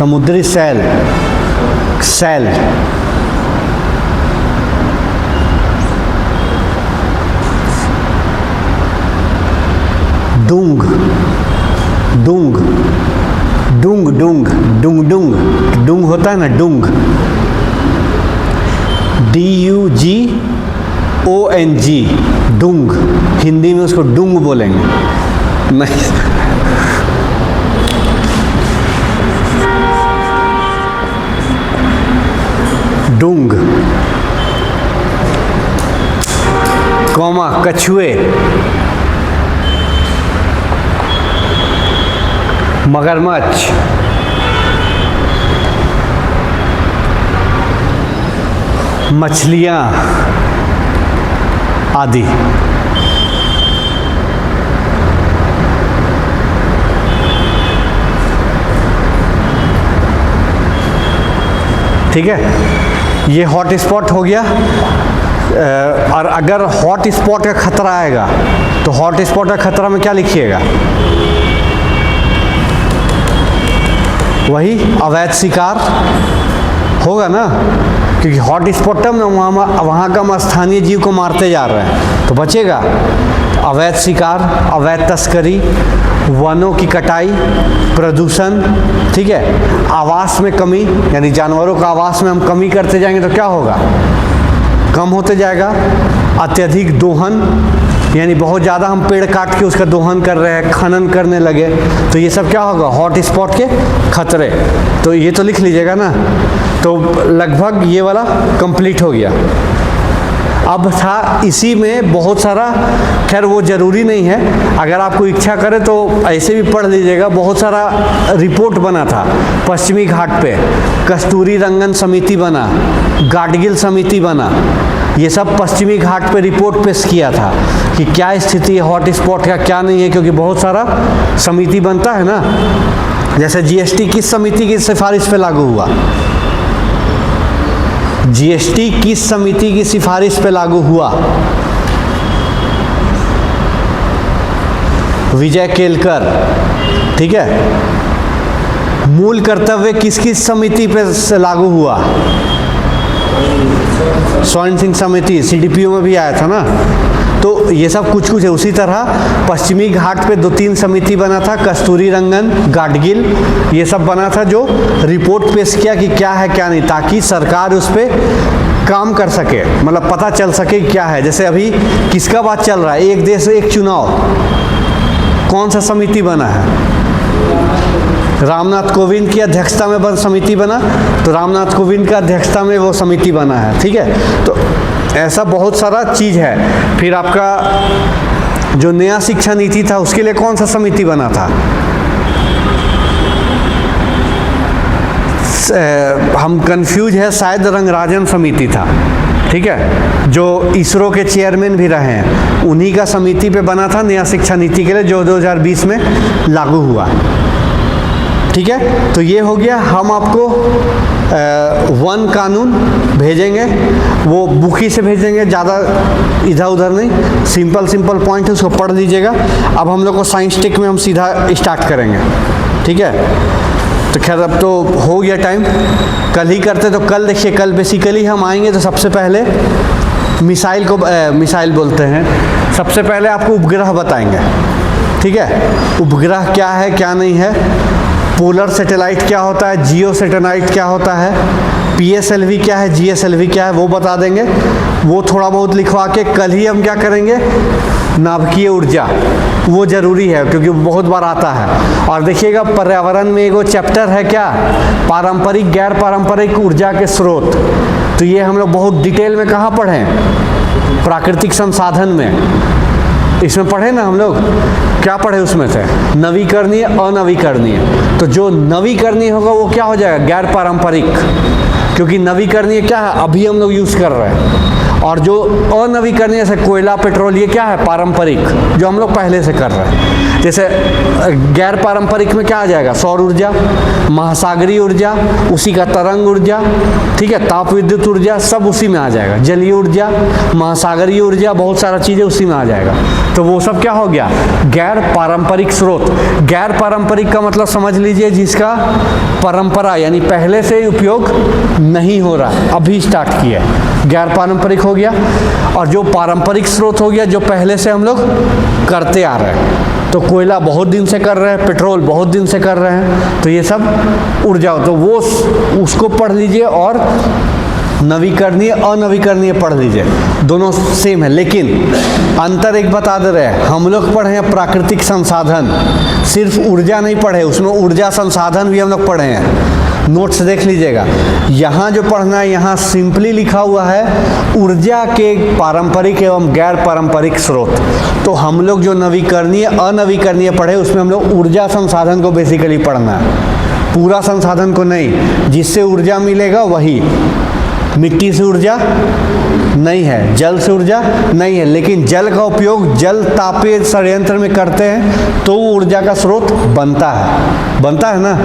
समुद्री cell, cell, डूंग, डूंग, डूंग, डूंग, डूंग, डूंग, डूंग होता है ना, डूंग, DUGONG, डूंग। हिंदी में उसको डूंग बोलेंगे, नहीं। डूंग, कौमा, कछुए, मगरमच्छ, मछलियाँ आदि। ठीक है, ये हॉट स्पॉट हो गया। और अगर हॉट स्पॉट का खतरा आएगा तो हॉट स्पॉट का खतरा में क्या लिखिएगा? वही अवैध शिकार होगा ना, क्योंकि हॉट स्पॉट में वहाँ का हम स्थानीय जीव को मारते जा रहे हैं, तो बचेगा। अवैध शिकार, अवैध तस्करी, वनों की कटाई, प्रदूषण, ठीक है, आवास में कमी, यानी जानवरों का आवास में हम कमी करते जाएंगे तो क्या होगा? कम होते जाएगा। अत्यधिक दोहन, यानी बहुत ज़्यादा हम पेड़ काट के उसका दोहन कर रहे हैं, खनन करने लगे, तो ये सब क्या होगा? हॉट स्पॉट के खतरे। तो ये तो लिख लीजिएगा ना। तो लगभग ये वाला कंप्लीट हो गया। अब था इसी में बहुत सारा, खैर वो ज़रूरी नहीं है, अगर आपको इच्छा करे तो ऐसे भी पढ़ लीजिएगा। बहुत सारा रिपोर्ट बना था पश्चिमी घाट पे, कस्तूरी रंगन समिति बना, गाडगिल समिति बना, ये सब पश्चिमी घाट पे रिपोर्ट पेश किया था कि क्या स्थिति है हॉट स्पॉट का, क्या नहीं है, क्योंकि बहुत सारा समिति बनता है ना। जैसे जीएसटी किस समिति की सिफारिश पे लागू हुआ? जीएसटी किस समिति की सिफारिश पे लागू हुआ? विजय केलकर, ठीक है। मूल कर्तव्य किस किस समिति पे से लागू हुआ? स्वर्ण सिंह समिति, सीडीपीओ में भी आया था ना। तो ये सब कुछ कुछ है। उसी तरह पश्चिमी घाट पे 2-3 समिति बना था, कस्तूरी रंगन, गाडगिल, ये सब बना था, जो रिपोर्ट पेश किया कि क्या है क्या नहीं, ताकि सरकार उस पर काम कर सके, मतलब पता चल सके क्या है। जैसे अभी किसका बात चल रहा है? एक देश एक चुनाव, कौन सा समिति बना है? रामनाथ कोविंद की अध्यक्षता में बन समिति बना, तो रामनाथ कोविंद की अध्यक्षता में वो समिति बना है, ठीक है। तो ऐसा बहुत सारा चीज़ है। फिर आपका जो नया शिक्षा नीति था उसके लिए कौन सा समिति बना था? हम कंफ्यूज है, शायद रंगराजन समिति था, ठीक है, जो इसरो के चेयरमैन भी रहे हैं, उन्हीं का समिति पे बना था नया शिक्षा नीति के लिए, जो 2020 में लागू हुआ, ठीक है। तो ये हो गया। हम आपको वन कानून भेजेंगे, वो बुक ही से भेजेंगे, ज़्यादा इधर उधर नहीं, सिंपल पॉइंट है, उसको पढ़ लीजिएगा। अब हम लोग को साइंस टेक में हम सीधा स्टार्ट करेंगे, ठीक है। तो खैर अब तो हो गया टाइम, कल ही करते। तो कल देखिए, कल बेसिकली हम आएंगे तो सबसे पहले मिसाइल को मिसाइल बोलते हैं, सबसे पहले आपको उपग्रह बताएंगे, ठीक है। उपग्रह क्या है क्या नहीं है, पोलर सैटेलाइट क्या होता है, जियो सैटेलाइट क्या होता है, पीएसएलवी क्या है, जीएसएलवी क्या है, वो बता देंगे। वो थोड़ा बहुत लिखवा के कल ही हम क्या करेंगे, नाभिकीय ऊर्जा, वो ज़रूरी है क्योंकि बहुत बार आता है। और देखिएगा पर्यावरण में एक चैप्टर है क्या, पारंपरिक गैर पारंपरिक ऊर्जा के स्रोत। तो ये हम लोग बहुत डिटेल में कहाँ पढ़ें, प्राकृतिक संसाधन में, इसमें पढ़े ना हम लोग। क्या पढ़े उसमें से? नवीकरणीय, अनवीकरणीय। तो जो नवीकरणीय होगा वो क्या हो जाएगा, गैर पारंपरिक, क्योंकि नवीकरणीय क्या है, अभी हम लोग यूज़ कर रहे हैं। और जो अनवीकरणीय से कोयला, पेट्रोल, ये क्या है, पारंपरिक, जो हम लोग पहले से कर रहे हैं। जैसे गैर पारंपरिक में क्या आ जाएगा, सौर ऊर्जा, महासागरीय ऊर्जा, उसी का तरंग ऊर्जा, ठीक है, ताप विद्युत ऊर्जा, सब उसी में आ जाएगा। जलीय ऊर्जा, महासागरीय ऊर्जा, बहुत सारा चीज़ें उसी में आ जाएगा। तो वो सब क्या हो गया, गैर पारंपरिक स्रोत। गैर पारंपरिक का मतलब समझ लीजिए जिसका परंपरा यानी पहले से उपयोग नहीं हो रहा, अभी स्टार्ट किया है, गैर पारंपरिक हो गया। और जो पारंपरिक स्रोत हो गया जो पहले से हम लोग करते आ रहे हैं। तो कोयला बहुत दिन से कर रहे हैं, पेट्रोल बहुत दिन से कर रहे हैं, तो ये सब ऊर्जा। तो वो उसको पढ़ लीजिए और नवीकरणीय अनवीकरणीय पढ़ लीजिए, दोनों सेम है। लेकिन अंतर एक बता दे रहे हैं, हम लोग पढ़े हैं प्राकृतिक संसाधन, सिर्फ ऊर्जा नहीं पढ़े, उसमें ऊर्जा संसाधन भी हम लोग पढ़े हैं। नोट्स देख लीजिएगा, यहाँ जो पढ़ना है यहाँ सिंपली लिखा हुआ है ऊर्जा के पारंपरिक एवं गैर पारंपरिक स्रोत। तो हम लोग जो नवीकरणीय अनवीकरणीय पढ़े उसमें हम लोग ऊर्जा संसाधन को बेसिकली पढ़ना है, पूरा संसाधन को नहीं। जिससे ऊर्जा मिलेगा वही, मिट्टी से ऊर्जा नहीं है, जल से ऊर्जा नहीं है, लेकिन जल का उपयोग जल तापीय संयंत्र में करते हैं तो वो ऊर्जा का स्रोत बनता है ना।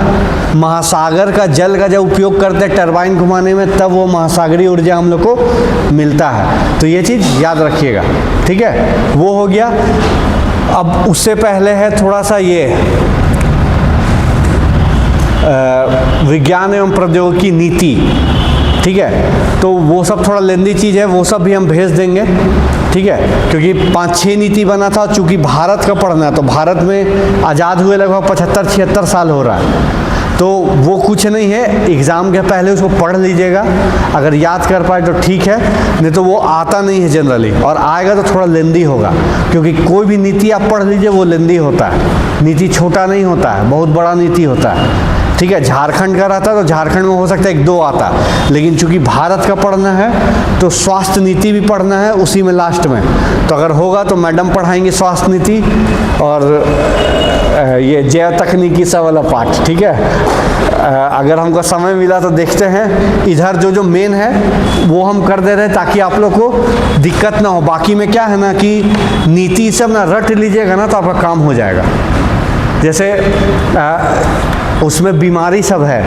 महासागर का जल का जब उपयोग करते हैं टरबाइन घुमाने में तब वो महासागरीय ऊर्जा हम लोग को मिलता है। तो ये चीज़ याद रखिएगा, ठीक है। वो हो गया। अब उससे पहले है थोड़ा सा ये विज्ञान एवं प्रौद्योगिकी नीति, ठीक है। तो वो सब थोड़ा लेंदी चीज़ है, वो सब भी हम भेज देंगे, ठीक है। क्योंकि 5-6 नीति बना था, चूँकि भारत का पढ़ना है तो भारत में आज़ाद हुए लगभग 75-76 साल हो रहा है। तो वो कुछ नहीं है, एग्ज़ाम के पहले उसको पढ़ लीजिएगा, अगर याद कर पाए तो ठीक है, नहीं तो वो आता नहीं है जनरली, और आएगा तो थोड़ा लेंदी होगा। क्योंकि कोई भी नीति आप पढ़ लीजिए वो लेंदी होता है, नीति छोटा नहीं होता है, बहुत बड़ा नीति होता है, ठीक है। झारखंड का रहता तो झारखंड में हो सकता है 1-2 आता, लेकिन चूंकि भारत का पढ़ना है तो स्वास्थ्य नीति भी पढ़ना है उसी में लास्ट में। तो अगर होगा तो मैडम पढ़ाएंगे स्वास्थ्य नीति और ये जैव तकनीकी सब वाला पार्ट, ठीक है। अगर हमको समय मिला तो देखते हैं, इधर जो मेन है वो हम कर दे रहे हैं ताकि आप लोग को दिक्कत ना हो। बाकी में क्या है ना कि नीति सब ना रट लीजिएगा ना तो आपका काम हो जाएगा। जैसे उसमें बीमारी सब है,